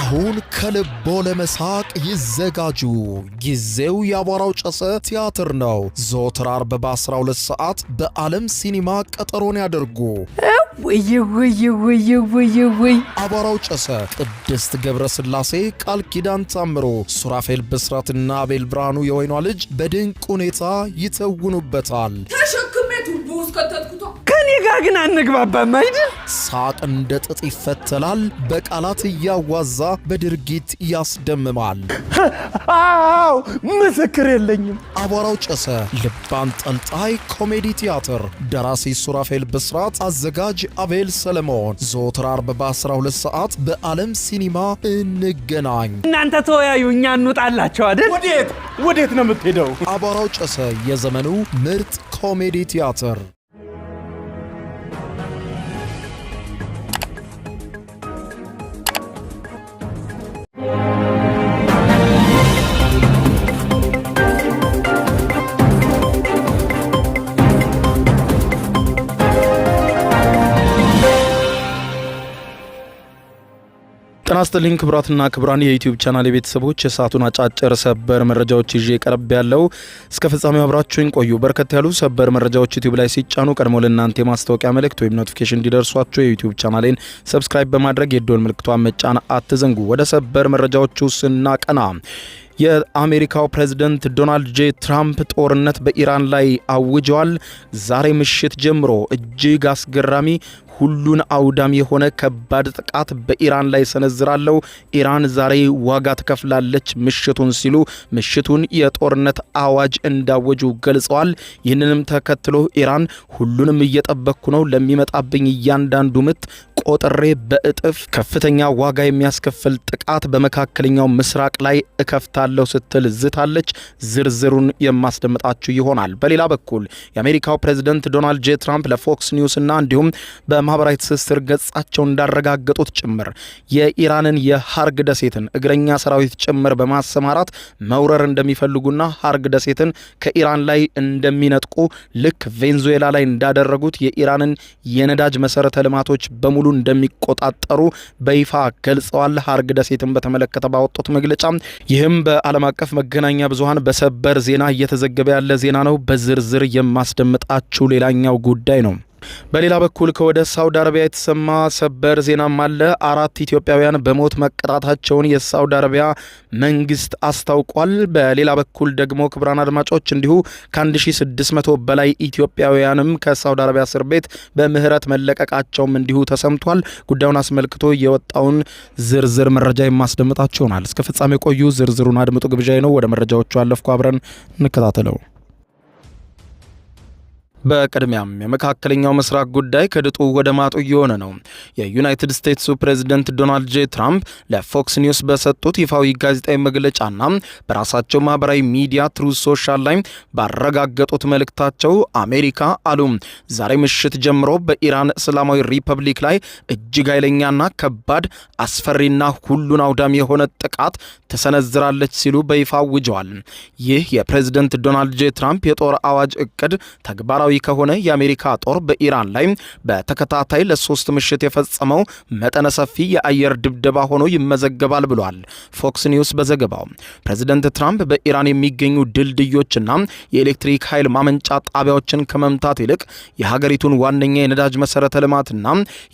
አሁን ከልቦ ለመሳቅ ይዘጋጁ። ጊዜው ያቧራው ጨሰ ቲያትር ነው። ዘወትር ዓርብ በ12 ሰዓት በዓለም ሲኒማ ቀጠሮን ያደርጉ። ወይ አቧራው ጨሰ ቅድስት ገብረስላሴ፣ ቃል ኪዳን ታምሮ፣ ሱራፌል ብስራትና አቤል ብርሃኑ የወይኗ ልጅ በድንቅ ሁኔታ ይተውኑበታል። ከኔ ጋር ግን አንግባባም አይደል? ሳቅ እንደ ጥጥ ይፈተላል። በቃላት እያዋዛ በድርጊት ያስደምማል። አው ምስክር የለኝም። አቧራው ጨሰ ልብ አንጠልጣይ ኮሜዲ ቲያትር። ደራሲ ሱራፌል ብስራት፣ አዘጋጅ አቤል ሰለሞን። ዘወትር ዓርብ በ12 ሰዓት በዓለም ሲኒማ እንገናኝ። እናንተ ተወያዩ፣ እኛ እንውጣላቸው አይደል? ወዴት ነው የምትሄደው? አቧራው ጨሰ የዘመኑ ምርጥ ኮሜዲ ቲያትር። ጤና ይስጥልኝ ክቡራትና ክቡራን የዩቲዩብ ቻናል ቤተሰቦች፣ የሰዓቱን አጫጭር ሰበር መረጃዎች ይዤ ቀርብ ያለው እስከ ፍጻሜው አብራችሁኝ ቆዩ። በርከት ያሉ ሰበር መረጃዎች ዩቲዩብ ላይ ሲጫኑ ቀድሞ ለእናንተ የማስታወቂያ መልእክት ወይም ኖቲፊኬሽን እንዲደርሷችሁ የዩቲዩብ ቻናሌን ሰብስክራይብ በማድረግ የደወል ምልክቷን መጫን አትዘንጉ። ወደ ሰበር መረጃዎቹ ስናቀና የአሜሪካው ፕሬዝዳንት ዶናልድ ጄ ትራምፕ ጦርነት በኢራን ላይ አውጀዋል። ዛሬ ምሽት ጀምሮ እጅግ አስገራሚ ሁሉን አውዳሚ የሆነ ከባድ ጥቃት በኢራን ላይ ሰነዝራለው፣ ኢራን ዛሬ ዋጋ ትከፍላለች ምሽቱን ሲሉ ምሽቱን የጦርነት አዋጅ እንዳወጁ ገልጸዋል። ይህንንም ተከትሎ ኢራን ሁሉንም እየጠበቅኩ ነው፣ ለሚመጣብኝ እያንዳንዱ ምት ቆጥሬ በእጥፍ ከፍተኛ ዋጋ የሚያስከፍል ጥቃት በመካከለኛው ምስራቅ ላይ እከፍታለሁ ስትል ዝታለች። ዝርዝሩን የማስደምጣችሁ ይሆናል። በሌላ በኩል የአሜሪካው ፕሬዝዳንት ዶናልድ ጄ ትራምፕ ለፎክስ ኒውስ እና እንዲሁም በማህበራዊ ትስስር ገጻቸው እንዳረጋገጡት ጭምር የኢራንን የሃርግ ደሴትን እግረኛ ሰራዊት ጭምር በማሰማራት መውረር እንደሚፈልጉና ሃርግ ደሴትን ከኢራን ላይ እንደሚነጥቁ ልክ ቬንዙዌላ ላይ እንዳደረጉት የኢራንን የነዳጅ መሰረተ ልማቶች በሙሉ እንደሚቆጣጠሩ በይፋ ገልጸዋል። ሃርግ ደሴትን በተመለከተ ባወጡት መግለጫ ይህም በዓለም አቀፍ መገናኛ ብዙሃን በሰበር ዜና እየተዘገበ ያለ ዜና ነው። በዝርዝር የማስደምጣችሁ ሌላኛው ጉዳይ ነው። በሌላ በኩል ከወደ ሳውዲ አረቢያ የተሰማ ሰበር ዜናም አለ። 4 ኢትዮጵያውያን በሞት መቀጣታቸውን የሳውዲ አረቢያ መንግስት አስታውቋል። በሌላ በኩል ደግሞ ክቡራን አድማጮች እንዲሁ ከ1600 በላይ ኢትዮጵያውያንም ከሳውዲ አረቢያ እስር ቤት በምህረት መለቀቃቸውም እንዲሁ ተሰምቷል። ጉዳዩን አስመልክቶ የወጣውን ዝርዝር መረጃ የማስደምጣችሁ ይሆናል። እስከ ፍጻሜ ቆዩ። ዝርዝሩን አድምጡ ግብዣዬ ነው። ወደ መረጃዎቹ አለፍኩ። አብረን እንከታተለው። በቅድሚያም የመካከለኛው ምስራቅ ጉዳይ ከድጡ ወደ ማጡ እየሆነ ነው። የዩናይትድ ስቴትሱ ፕሬዝዳንት ዶናልድ ጄ ትራምፕ ለፎክስ ኒውስ በሰጡት ይፋዊ ጋዜጣዊ መግለጫና በራሳቸው ማህበራዊ ሚዲያ ትሩዝ ሶሻል ላይ ባረጋገጡት መልእክታቸው አሜሪካ አሉ ዛሬ ምሽት ጀምሮ በኢራን እስላማዊ ሪፐብሊክ ላይ እጅግ ኃይለኛና ከባድ አስፈሪና ሁሉን አውዳሚ የሆነ ጥቃት ተሰነዝራለች ሲሉ በይፋ አውጀዋል። ይህ የፕሬዝዳንት ዶናልድ ጄ ትራምፕ የጦር አዋጅ እቅድ ተግባራዊ ከሆነ የአሜሪካ ጦር በኢራን ላይ በተከታታይ ለ3 ምሽት የፈጸመው መጠነ ሰፊ የአየር ድብደባ ሆኖ ይመዘገባል ብሏል። ፎክስ ኒውስ በዘገባው ፕሬዝዳንት ትራምፕ በኢራን የሚገኙ ድልድዮችና የኤሌክትሪክ ኃይል ማመንጫ ጣቢያዎችን ከመምታት ይልቅ የሀገሪቱን ዋነኛ የነዳጅ መሰረተ ልማትና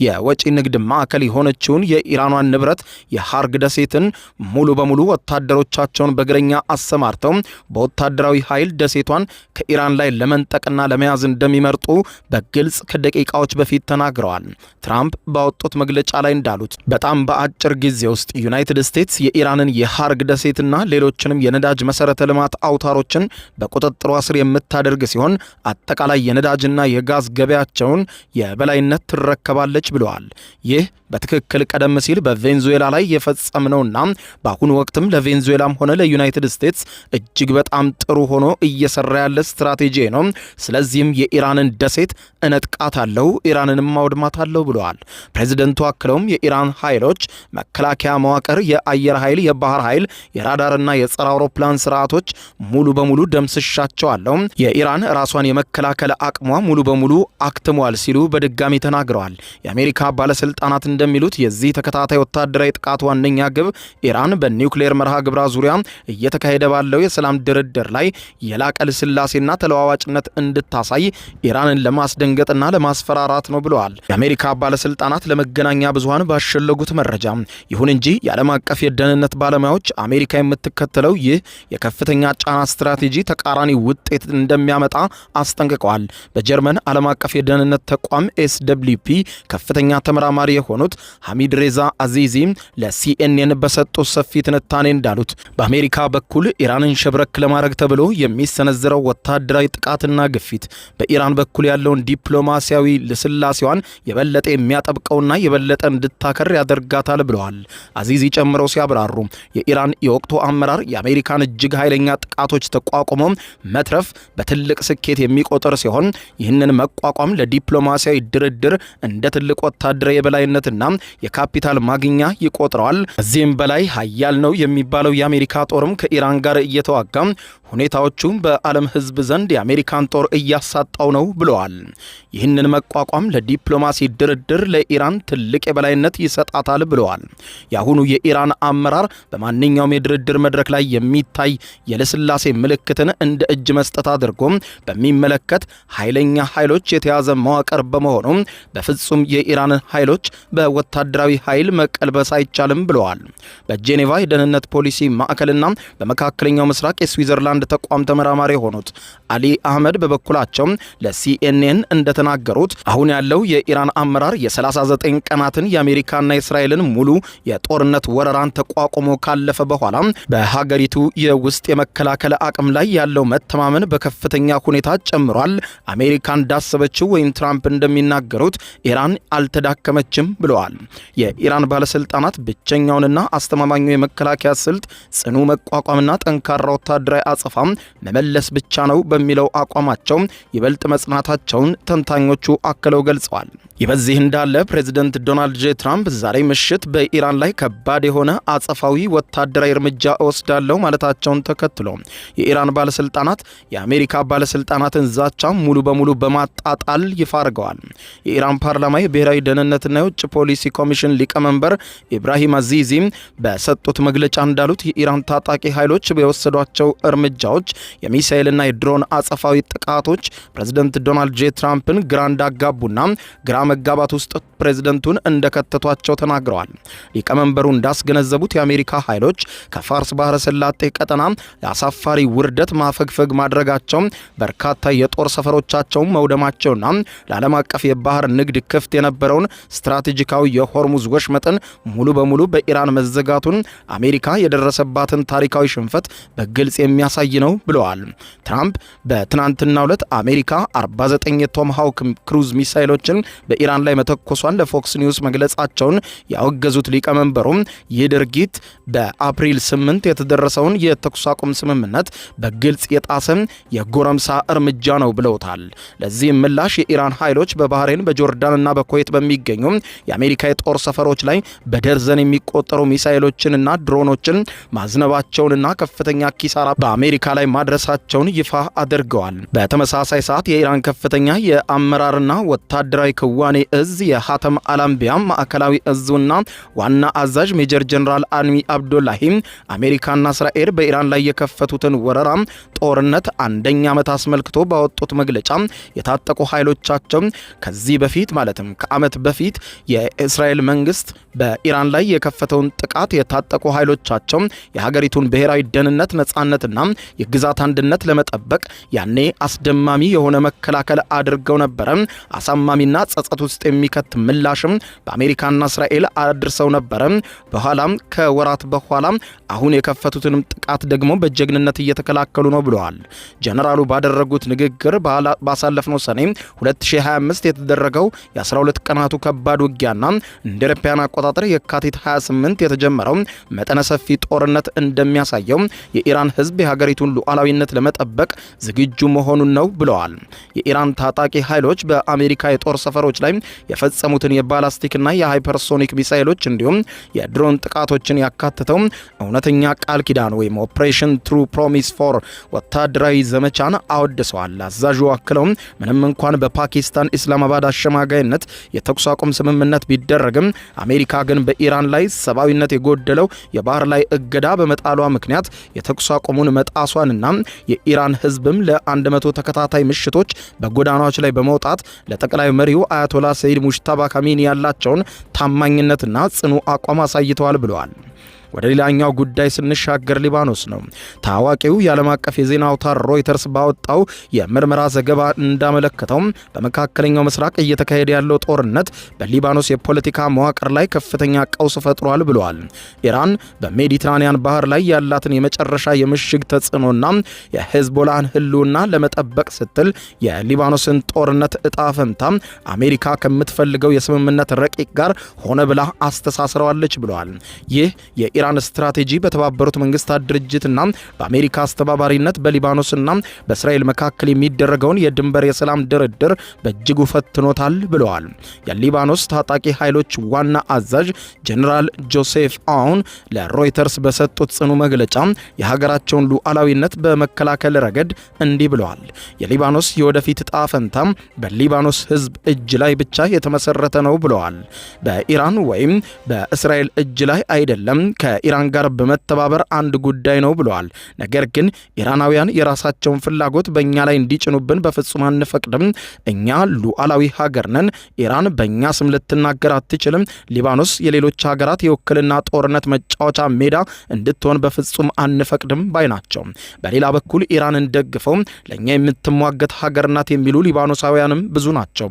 የወጪ ንግድ ማዕከል የሆነችውን የኢራኗን ንብረት የሃርግ ደሴትን ሙሉ በሙሉ ወታደሮቻቸውን በእግረኛ አሰማርተው በወታደራዊ ኃይል ደሴቷን ከኢራን ላይ ለመንጠቅና ለመያዝ እንደሚመርጡ በግልጽ ከደቂቃዎች በፊት ተናግረዋል። ትራምፕ ባወጡት መግለጫ ላይ እንዳሉት በጣም በአጭር ጊዜ ውስጥ ዩናይትድ ስቴትስ የኢራንን የሃርግ ደሴትና ሌሎችንም የነዳጅ መሰረተ ልማት አውታሮችን በቁጥጥሯ ስር የምታደርግ ሲሆን አጠቃላይ የነዳጅና የጋዝ ገበያቸውን የበላይነት ትረከባለች ብለዋል። ይህ በትክክል ቀደም ሲል በቬንዙዌላ ላይ የፈጸምነውና በአሁኑ ወቅትም ለቬንዙዌላም ሆነ ለዩናይትድ ስቴትስ እጅግ በጣም ጥሩ ሆኖ እየሰራ ያለ ስትራቴጂ ነው። ስለዚህም የኢራንን ደሴት እነጥቃታለሁ፣ ኢራንንም ማውድማታለሁ ብለዋል። ፕሬዝደንቱ አክለውም የኢራን ኃይሎች መከላከያ መዋቅር፣ የአየር ኃይል፣ የባህር ኃይል፣ የራዳርና የጸረ አውሮፕላን ስርዓቶች ሙሉ በሙሉ ደምስሻቸዋለሁ፣ የኢራን ራሷን የመከላከል አቅሟ ሙሉ በሙሉ አክትሟል ሲሉ በድጋሚ ተናግረዋል። የአሜሪካ ባለስልጣናት እንደሚሉት የዚህ ተከታታይ ወታደራዊ ጥቃት ዋነኛ ግብ ኢራን በኒውክሌር መርሃ ግብራ ዙሪያ እየተካሄደ ባለው የሰላም ድርድር ላይ የላቀ ልስላሴና ተለዋዋጭነት እንድታሳይ ኢራንን ለማስደንገጥና ለማስፈራራት ነው ብለዋል የአሜሪካ ባለስልጣናት ለመገናኛ ብዙሃን ባሸለጉት መረጃ። ይሁን እንጂ የዓለም አቀፍ የደህንነት ባለሙያዎች አሜሪካ የምትከተለው ይህ የከፍተኛ ጫና ስትራቴጂ ተቃራኒ ውጤት እንደሚያመጣ አስጠንቅቀዋል። በጀርመን ዓለም አቀፍ የደህንነት ተቋም ኤስደብሊውፒ ከፍተኛ ተመራማሪ የሆኑት ሐሚድ ሬዛ አዚዚ ለሲኤንኤን በሰጡት ሰፊ ትንታኔ እንዳሉት በአሜሪካ በኩል ኢራንን ሸብረክ ለማድረግ ተብሎ የሚሰነዘረው ወታደራዊ ጥቃትና ግፊት በኢራን በኩል ያለውን ዲፕሎማሲያዊ ልስላሴዋን የበለጠ የሚያጠብቀውና የበለጠ እንድታከር ያደርጋታል ብለዋል። አዚዚ ጨምረው ሲያብራሩ የኢራን የወቅቱ አመራር የአሜሪካን እጅግ ኃይለኛ ጥቃቶች ተቋቁሞ መትረፍ በትልቅ ስኬት የሚቆጠር ሲሆን ይህንን መቋቋም ለዲፕሎማሲያዊ ድርድር እንደ ትልቅ ወታደራዊ የበላይነትና የካፒታል ማግኛ ይቆጥረዋል። ከዚህም በላይ ኃያል ነው የሚባለው የአሜሪካ ጦርም ከኢራን ጋር እየተዋጋ ሁኔታዎቹ በዓለም ሕዝብ ዘንድ የአሜሪካን ጦር እያሳጣው ነው ብለዋል። ይህንን መቋቋም ለዲፕሎማሲ ድርድር ለኢራን ትልቅ የበላይነት ይሰጣታል ብለዋል። የአሁኑ የኢራን አመራር በማንኛውም የድርድር መድረክ ላይ የሚታይ የልስላሴ ምልክትን እንደ እጅ መስጠት አድርጎ በሚመለከት ኃይለኛ ኃይሎች የተያዘ መዋቅር በመሆኑ በፍጹም የኢራን ኃይሎች በወታደራዊ ኃይል መቀልበስ አይቻልም ብለዋል። በጄኔቫ የደህንነት ፖሊሲ ማዕከልና በመካከለኛው ምስራቅ የስዊዘርላንድ ተቋም ተመራማሪ የሆኑት አሊ አህመድ በበኩላቸው ለሲኤንኤን እንደተናገሩት አሁን ያለው የኢራን አመራር የ39 ቀናትን የአሜሪካና የእስራኤልን ሙሉ የጦርነት ወረራን ተቋቁሞ ካለፈ በኋላ በሀገሪቱ የውስጥ የመከላከል አቅም ላይ ያለው መተማመን በከፍተኛ ሁኔታ ጨምሯል። አሜሪካ እንዳሰበችው ወይም ትራምፕ እንደሚናገሩት ኢራን አልተዳከመችም ብለዋል። የኢራን ባለስልጣናት ብቸኛውንና አስተማማኙ የመከላከያ ስልት ጽኑ መቋቋምና ጠንካራ ወታደራዊ አጸፋ መመለስ ብቻ ነው በሚለው አቋማቸው ይበልጥ መጽናታቸውን ተንታኞቹ አክለው ገልጸዋል። ይህ በዚህ እንዳለ ፕሬዚደንት ዶናልድ ጄ ትራምፕ ዛሬ ምሽት በኢራን ላይ ከባድ የሆነ አጸፋዊ ወታደራዊ እርምጃ እወስዳለሁ ማለታቸውን ተከትሎ የኢራን ባለስልጣናት የአሜሪካ ባለስልጣናትን ዛቻ ሙሉ በሙሉ በማጣጣል ይፋ አድርገዋል። የኢራን ፓርላማ የብሔራዊ ደህንነትና የውጭ ፖሊሲ ኮሚሽን ሊቀመንበር ኢብራሂም አዚዚ በሰጡት መግለጫ እንዳሉት የኢራን ታጣቂ ኃይሎች በወሰዷቸው እርምጃዎች የሚሳኤልና የድሮን አጸፋዊ ጥቃቶች ፕሬዚደንት ዶናልድ ጄ ትራምፕን ግራ እንዳጋቡና ግራ መጋባት ውስጥ ፕሬዚደንቱን እንደከተቷቸው ተናግረዋል። ሊቀመንበሩ እንዳስገነዘቡት የአሜሪካ ኃይሎች ከፋርስ ባህረ ሰላጤ ቀጠና ለአሳፋሪ ውርደት ማፈግፈግ ማድረጋቸው በርካታ የጦር ሰፈሮቻቸውን መውደማቸውና ለዓለም አቀፍ የባህር ንግድ ክፍት የነበረውን ስትራቴጂካዊ የሆርሙዝ ወሽመጥን ሙሉ በሙሉ በኢራን መዘጋቱን አሜሪካ የደረሰባትን ታሪካዊ ሽንፈት በግልጽ የሚያሳይ ነው ብለዋል። ትራምፕ በትናንትናው ዕለት አሜሪካ 49 የቶማሃውክ ክሩዝ ሚሳይሎችን በኢራን ላይ መተኮሷን ለፎክስ ኒውስ መግለጻቸውን ያወገዙት ሊቀመንበሩም ይህ ድርጊት በአፕሪል 8 የተደረሰውን የተኩስ አቁም ስምምነት በግልጽ የጣሰ የጎረምሳ እርምጃ ነው ብለውታል። ለዚህም ምላሽ የኢራን ኃይሎች በባህሬን በጆርዳንና በኩዌት በሚገኙ የአሜሪካ የጦር ሰፈሮች ላይ በደርዘን የሚቆጠሩ ሚሳይሎችንና ድሮኖችን ማዝነባቸውንና ከፍተኛ ኪሳራ በአሜሪካ ላይ ማድረሳቸውን ይፋ አድርገዋል። በተመሳሳይ ሰዓት የኢራን ከፍተኛ የአመራርና ወታደራዊ ክዋኔ እዝ የሃተም አላምቢያ ማዕከላዊ እዙና ዋና አዛዥ ሜጀር ጀነራል አልሚ አብዱላሂ አሜሪካና እስራኤል በኢራን ላይ የከፈቱትን ወረራ ጦርነት አንደኛ ዓመት አስመልክቶ ባወጡት መግለጫ የታጠቁ ኃይሎቻቸው ከዚህ በፊት ማለትም ከዓመት በፊት የእስራኤል መንግስት በኢራን ላይ የከፈተውን ጥቃት የታጠቁ ኃይሎቻቸው የሀገሪቱን ብሔራዊ ደህንነት ነጻነትና የግዛት አንድነት ለመጠበቅ ያኔ አስደማሚ የሆነ መከላከል አድርገው ነበረ። አሳማሚና ጸጸት ውስጥ የሚከት ምላሽም በአሜሪካና እስራኤል አድርሰው ነበረ። በኋላም ከወራት በኋላ አሁን የከፈቱትንም ጥቃት ደግሞ በጀግንነት እየተከላከሉ ነው ብለዋል። ጀነራሉ ባደረጉት ንግግር ባሳለፍነው ሰኔ 2025 የተደረገው የ12 ቀናቱ ከባድ ውጊያና እንደ አውሮፓውያን አቆጣጠር የካቲት 28 የተጀመረው መጠነ ሰፊ ጦርነት እንደሚያሳየው የኢራን ሕዝብ የሀገሪቱን ሉዓላዊነት ለመጠበቅ ዝግጁ መሆኑን ነው ብለዋል። የኢራን ታጣቂ ኃይሎች በአሜሪካ የጦር ሰፈሮች ላይ የፈጸሙትን የባላስቲክና የሃይፐርሶኒክ ሚሳኤሎች እንዲሁም የድሮን ጥቃቶችን ያካተተው እውነተኛ ቃል ኪዳን ወይም ኦፕሬሽን ትሩ ፕሮሚስ ፎር ወታደራዊ ዘመቻን አወድሰዋል። አዛዡ አክለው ምንም እንኳን በፓኪስታን ኢስላማባድ አሸማጋይነት የተኩስ አቁም ስምምነት ቢደረግም አሜሪካ ግን በኢራን ላይ ሰብአዊነት የጎደለው የባህር ላይ እገዳ በመጣሏ ምክንያት የተኩስ አቁሙን መጣሷንና የኢራን ሕዝብም ለ100 ተከታታይ ምሽቶች በጎዳናዎች ላይ በመውጣት ለጠቅላይ መሪው አያቶላ ሰይድ ሙጅተባ ካሚኒ ያላቸውን ታማኝነትና ጽኑ አቋም አሳይተዋል ብለዋል። ወደ ሌላኛው ጉዳይ ስንሻገር ሊባኖስ ነው። ታዋቂው የዓለም አቀፍ የዜና አውታር ሮይተርስ ባወጣው የምርመራ ዘገባ እንዳመለከተው በመካከለኛው ምስራቅ እየተካሄደ ያለው ጦርነት በሊባኖስ የፖለቲካ መዋቅር ላይ ከፍተኛ ቀውስ ፈጥሯል ብለዋል። ኢራን በሜዲትራኒያን ባህር ላይ ያላትን የመጨረሻ የምሽግ ተጽዕኖና የሄዝቦላን ህልውና ለመጠበቅ ስትል የሊባኖስን ጦርነት እጣ ፈንታ አሜሪካ ከምትፈልገው የስምምነት ረቂቅ ጋር ሆነ ብላ አስተሳስረዋለች ብለዋል። ይህ የኢራን ስትራቴጂ በተባበሩት መንግስታት ድርጅትና በአሜሪካ አስተባባሪነት በሊባኖስና በእስራኤል መካከል የሚደረገውን የድንበር የሰላም ድርድር በእጅጉ ፈትኖታል ብለዋል። የሊባኖስ ታጣቂ ኃይሎች ዋና አዛዥ ጀነራል ጆሴፍ አውን ለሮይተርስ በሰጡት ጽኑ መግለጫ የሀገራቸውን ሉዓላዊነት በመከላከል ረገድ እንዲህ ብለዋል። የሊባኖስ የወደፊት ዕጣ ፈንታ በሊባኖስ ህዝብ እጅ ላይ ብቻ የተመሰረተ ነው ብለዋል። በኢራን ወይም በእስራኤል እጅ ላይ አይደለም። ከኢራን ጋር በመተባበር አንድ ጉዳይ ነው ብለዋል። ነገር ግን ኢራናውያን የራሳቸውን ፍላጎት በእኛ ላይ እንዲጭኑብን በፍጹም አንፈቅድም። እኛ ሉዓላዊ ሀገር ነን። ኢራን በእኛ ስም ልትናገር አትችልም። ሊባኖስ የሌሎች ሀገራት የውክልና ጦርነት መጫወቻ ሜዳ እንድትሆን በፍጹም አንፈቅድም ባይ ናቸው። በሌላ በኩል ኢራንን ደግፈው ለእኛ የምትሟገት ሀገር ናት የሚሉ ሊባኖሳውያንም ብዙ ናቸው።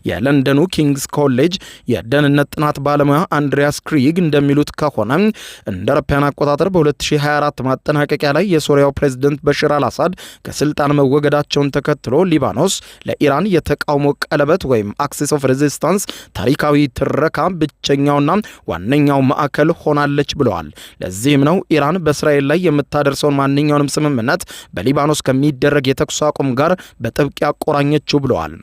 የለንደኑ ኪንግስ ኮሌጅ የደህንነት ጥናት ባለሙያ አንድሪያስ ክሪግ እንደሚሉት ከሆነ እንደ አውሮፓውያን አቆጣጠር በ2024 ማጠናቀቂያ ላይ የሶሪያው ፕሬዝዳንት በሽር አልአሳድ ከስልጣን መወገዳቸውን ተከትሎ ሊባኖስ ለኢራን የተቃውሞ ቀለበት ወይም አክሲስ ኦፍ ሬዚስታንስ ታሪካዊ ትረካ ብቸኛውና ዋነኛው ማዕከል ሆናለች ብለዋል። ለዚህም ነው ኢራን በእስራኤል ላይ የምታደርሰውን ማንኛውንም ስምምነት በሊባኖስ ከሚደረግ የተኩስ አቁም ጋር በጥብቅ ያቆራኘችው ብለዋል።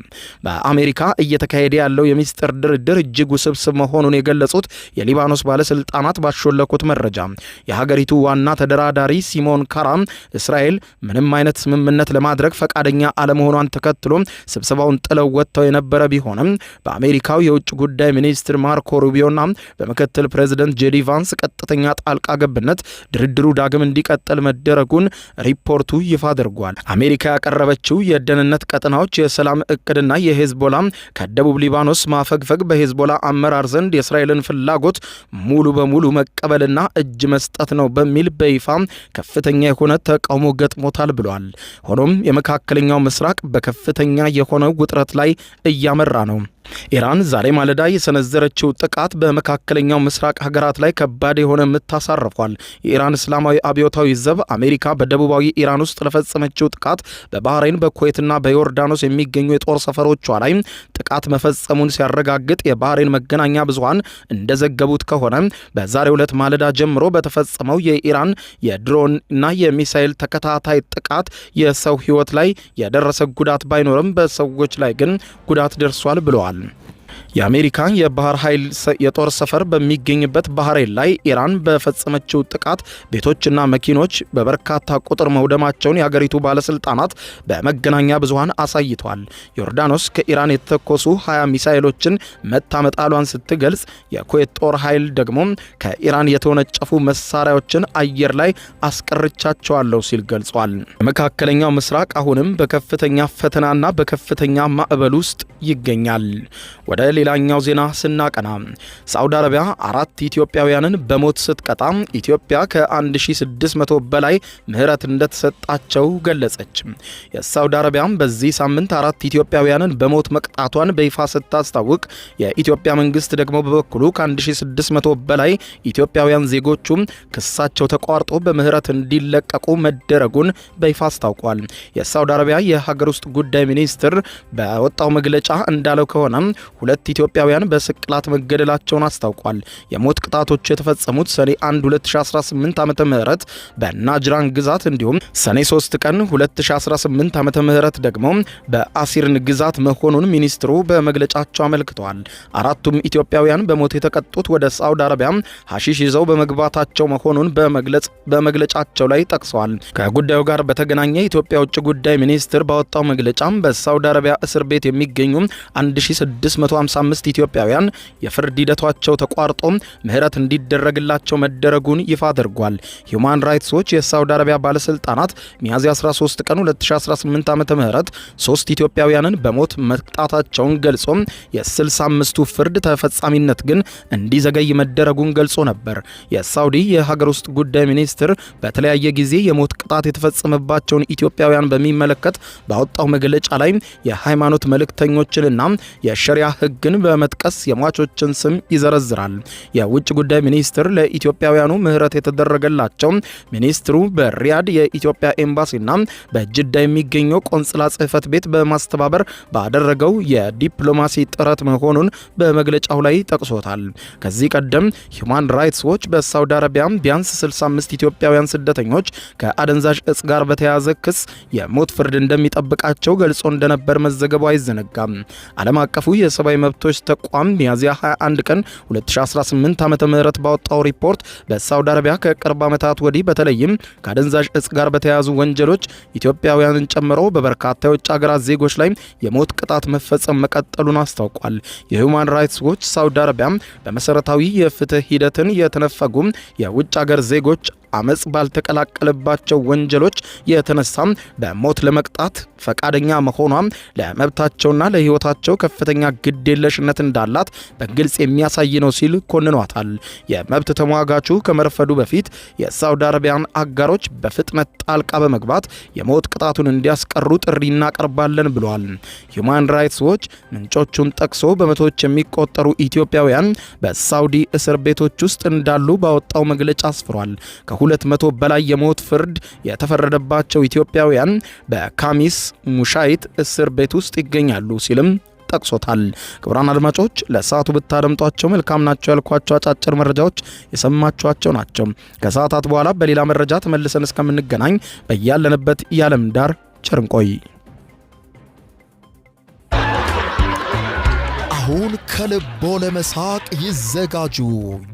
በአሜሪካ እየተካሄደ ያለው የሚስጥር ድርድር እጅግ ውስብስብ መሆኑን የገለጹት የሊባኖስ ባለስልጣናት ባሾለኩት መረጃ የሀገሪቱ ዋና ተደራዳሪ ሲሞን ካራ እስራኤል ምንም አይነት ስምምነት ለማድረግ ፈቃደኛ አለመሆኗን ተከትሎ ስብሰባውን ጥለው ወጥተው የነበረ ቢሆንም በአሜሪካው የውጭ ጉዳይ ሚኒስትር ማርኮ ሩቢዮና በምክትል ፕሬዝዳንት ጄዲ ቫንስ ቀጥተኛ ጣልቃ ገብነት ድርድሩ ዳግም እንዲቀጥል መደረጉን ሪፖርቱ ይፋ አድርጓል። አሜሪካ ያቀረበችው የደህንነት ቀጠናዎች የሰላም እቅድና የሄዝቦላ ከደቡብ ሊባኖስ ማፈግፈግ በሄዝቦላ አመራር ዘንድ የእስራኤልን ፍላጎት ሙሉ በሙሉ መቀበልና እጅ መስጠት ነው በሚል በይፋ ከፍተኛ የሆነ ተቃውሞ ገጥሞታል ብሏል። ሆኖም የመካከለኛው ምስራቅ በከፍተኛ የሆነ ውጥረት ላይ እያመራ ነው። ኢራን ዛሬ ማለዳ የሰነዘረችው ጥቃት በመካከለኛው ምስራቅ ሀገራት ላይ ከባድ የሆነ ምት አሳርፏል። የኢራን እስላማዊ አብዮታዊ ዘብ አሜሪካ በደቡባዊ ኢራን ውስጥ ለፈጸመችው ጥቃት በባህሬን በኩዌትና በዮርዳኖስ የሚገኙ የጦር ሰፈሮቿ ላይ ጥቃት መፈጸሙን ሲያረጋግጥ የባህሬን መገናኛ ብዙሃን እንደዘገቡት ከሆነ በዛሬው ዕለት ማለዳ ጀምሮ በተፈጸመው የኢራን የድሮንና የሚሳኤል ተከታታይ ጥቃት የሰው ሕይወት ላይ የደረሰ ጉዳት ባይኖርም በሰዎች ላይ ግን ጉዳት ደርሷል ብለዋል። የአሜሪካ የባህር ኃይል የጦር ሰፈር በሚገኝበት ባህሬን ላይ ኢራን በፈጸመችው ጥቃት ቤቶችና መኪኖች በበርካታ ቁጥር መውደማቸውን የሀገሪቱ ባለስልጣናት በመገናኛ ብዙሃን አሳይተዋል። ዮርዳኖስ ከኢራን የተተኮሱ 20 ሚሳኤሎችን መታመጣሏን ስትገልጽ፣ የኩዌት ጦር ኃይል ደግሞ ከኢራን የተወነጨፉ መሳሪያዎችን አየር ላይ አስቀርቻቸዋለሁ ሲል ገልጿል። በመካከለኛው ምስራቅ አሁንም በከፍተኛ ፈተናና በከፍተኛ ማዕበል ውስጥ ይገኛል። ወደ ሌላኛው ዜና ስናቀና ሳዑዲ አረቢያ 4 ኢትዮጵያውያንን በሞት ስትቀጣ ኢትዮጵያ ከ1600 በላይ ምህረት እንደተሰጣቸው ገለጸች። የሳዑዲ አረቢያ በዚህ ሳምንት 4 ኢትዮጵያውያንን በሞት መቅጣቷን በይፋ ስታስታውቅ የኢትዮጵያ መንግስት ደግሞ በበኩሉ ከ1600 በላይ ኢትዮጵያውያን ዜጎቹ ክሳቸው ተቋርጦ በምህረት እንዲለቀቁ መደረጉን በይፋ አስታውቋል። የሳዑዲ አረቢያ የሀገር ውስጥ ጉዳይ ሚኒስትር በወጣው መግለጫ እንዳለው ከሆነ 2 ኢትዮጵያውያን በስቅላት መገደላቸውን አስታውቋል። የሞት ቅጣቶች የተፈጸሙት ሰኔ 1 2018 ዓመተ ምህረት በናጅራን ግዛት እንዲሁም ሰኔ 3 ቀን 2018 ዓመተ ምህረት ደግሞ በአሲርን ግዛት መሆኑን ሚኒስትሩ በመግለጫቸው አመልክተዋል። አራቱም ኢትዮጵያውያን በሞት የተቀጡት ወደ ሳውዲ አረቢያ ሐሺሽ ይዘው በመግባታቸው መሆኑን በመግለጫቸው ላይ ጠቅሰዋል። ከጉዳዩ ጋር በተገናኘ የኢትዮጵያ ውጭ ጉዳይ ሚኒስትር ባወጣው መግለጫ በሳውዲ አረቢያ እስር ቤት የሚገኙ 1655 ኢትዮጵያውያን የፍርድ ሂደታቸው ተቋርጦ ምህረት እንዲደረግላቸው መደረጉን ይፋ አድርጓል። ሂዩማን ራይትስ ዎች የሳውዲ አረቢያ ባለስልጣናት ሚያዝያ 13 ቀን 2018 ዓመተ ምህረት 3 ኢትዮጵያውያንን በሞት መቅጣታቸውን ገልጾ የ65ቱ ፍርድ ተፈጻሚነት ግን እንዲዘገይ መደረጉን ገልጾ ነበር። የሳውዲ የሀገር ውስጥ ጉዳይ ሚኒስትር በተለያየ ጊዜ የሞት ቅጣት የተፈጸመባቸውን ኢትዮጵያውያን በሚመለከት ባወጣው መግለጫ ላይ የሃይማኖት መልእክተኞችንና የሸሪያ ሕግን በመጥቀስ የሟቾችን ስም ይዘረዝራል። የውጭ ጉዳይ ሚኒስትር ለኢትዮጵያውያኑ ምህረት የተደረገላቸው ሚኒስትሩ በሪያድ የኢትዮጵያ ኤምባሲና በጅዳ የሚገኘው ቆንጽላ ጽሕፈት ቤት በማስተባበር ባደረገው የዲፕሎማሲ ጥረት መሆኑን በመግለጫው ላይ ጠቅሶታል። ከዚህ ቀደም ሂዩማን ራይትስ ዎች በሳውዲ አረቢያ ቢያንስ 65 ኢትዮጵያውያን ስደተኞች ከአደንዛዥ እጽ ጋር በተያያዘ ክስ የሞት ፍርድ እንደሚጠብቃቸው ገልጾ እንደነበር መዘገቡ አይዘነጋም። ዓለም አቀፉ የሰብአዊ መብቶች ተቋም ሚያዝያ 21 ቀን 2018 ዓመተ ምህረት ባወጣው ሪፖርት በሳውዲ አረቢያ ከቅርብ ዓመታት ወዲህ በተለይም ከአደንዛዥ እጽ ጋር በተያያዙ ወንጀሎች ኢትዮጵያውያንን ጨምሮ በበርካታ የውጭ ሀገራት ዜጎች ላይ የሞት ቅጣት መፈጸም መቀጠሉን አስታውቋል። የሂዩማን ራይትስ ዎች ሳውዲ አረቢያ በመሰረታዊ የፍትህ ሂደትን የተነፈጉ የውጭ ሀገር ዜጎች አመጽ ባልተቀላቀለባቸው ወንጀሎች የተነሳም በሞት ለመቅጣት ፈቃደኛ መሆኗ ለመብታቸውና ለሕይወታቸው ከፍተኛ ግዴለሽነት እንዳላት በግልጽ የሚያሳይ ነው ሲል ኮንኗታል። የመብት ተሟጋቹ ከመርፈዱ በፊት የሳውዲ አረቢያን አጋሮች በፍጥነት ጣልቃ በመግባት የሞት ቅጣቱን እንዲያስቀሩ ጥሪ እናቀርባለን ብለዋል። ሂዩማን ራይትስ ዎች ምንጮቹን ጠቅሶ በመቶዎች የሚቆጠሩ ኢትዮጵያውያን በሳውዲ እስር ቤቶች ውስጥ እንዳሉ ባወጣው መግለጫ አስፍሯል። ከ200 በላይ የሞት ፍርድ የተፈረደባቸው ኢትዮጵያውያን በካሚስ ሙሻይት እስር ቤት ውስጥ ይገኛሉ ሲልም ጠቅሶታል። ክቡራን አድማጮች ለሰዓቱ ብታደምጧቸው መልካም ናቸው ያልኳቸው አጫጭር መረጃዎች የሰማችኋቸው ናቸው። ከሰዓታት በኋላ በሌላ መረጃ ተመልሰን እስከምንገናኝ በያለንበት የዓለም ዳር ቸር እንቆይ። አሁን ከልቦ ለመሳቅ ይዘጋጁ።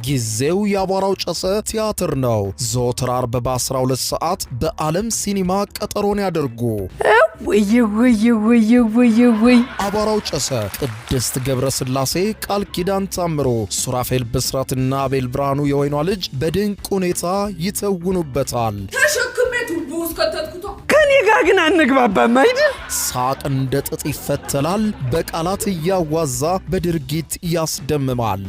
ጊዜው የአቧራው ጨሰ ቲያትር ነው። ዘወትር አርብ በ12 ሰዓት በዓለም ሲኒማ ቀጠሮን ያደርጉ። ወይ አቧራው ጨሰ ቅድስት ገብረስላሴ፣ ቃል ኪዳን ታምሮ፣ ሱራፌል ብስራትና አቤል ብርሃኑ የወይኗ ልጅ በድንቅ ሁኔታ ይተውኑበታል። ከኔ ጋር ግን አንግባባም አይደል? ሳቅ እንደ ጥጥ ይፈተላል። በቃላት እያዋዛ በድርጊት ያስደምማል።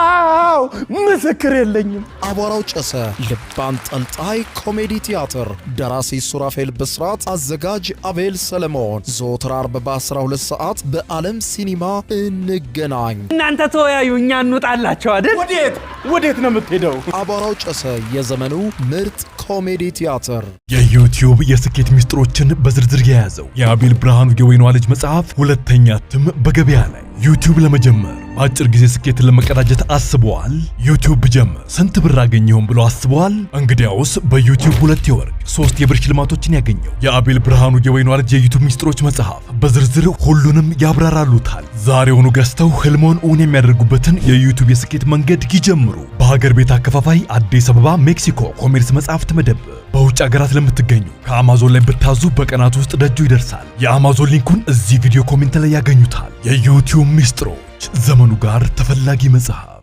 አዎ ምስክር የለኝም። አቧራው ጨሰ ልብ አንጠልጣይ ኮሜዲ ቲያትር። ደራሲ ሱራፌል ብስራት፣ አዘጋጅ አቤል ሰለሞን። ዘወትር አርብ በ12 ሰዓት በዓለም ሲኒማ እንገናኝ። እናንተ ተወያዩ፣ እኛ እንውጣላቸው አይደል? ወዴት ነው የምትሄደው? አቧራው ጨሰ የዘመኑ ምርጥ ኮሜዲ ቲያትር። የዩቲዩብ የስኬት ሚስጥሮችን በዝርዝር የያዘው የአቤል ብርሃኑ የወይኗ ልጅ መጽሐፍ ሁለተኛ እትም በገበያ ላይ። ዩቲዩብ ለመጀመር በአጭር ጊዜ ስኬትን ለመቀዳጀት አስበዋል? ዩቲዩብ ብጀምር ስንት ብር አገኘሁም ብሎ አስበዋል? እንግዲያውስ በዩቲዩብ 2 የወርቅ 3 የብር ሽልማቶችን ያገኘው የአቤል ብርሃኑ የወይኗ ልጅ የዩቲዩብ ሚስጥሮች መጽሐፍ በዝርዝር ሁሉንም ያብራራሉታል። ዛሬውኑ ገዝተው ህልሞን እውን የሚያደርጉበትን የዩቲዩብ የስኬት መንገድ ይጀምሩ። በሀገር ቤት አከፋፋይ አዲስ አበባ ሜክሲኮ ኮሜርስ መጽሐፍት መደብር። በውጭ ሀገራት ለምትገኙ ከአማዞን ላይ ብታዙ በቀናት ውስጥ ደጁ ይደርሳል። የአማዞን ሊንኩን እዚህ ቪዲዮ ኮሜንት ላይ ያገኙታል። የዩቲዩብ ሚስጥሮች፣ ዘመኑ ጋር ተፈላጊ መጽሐፍ።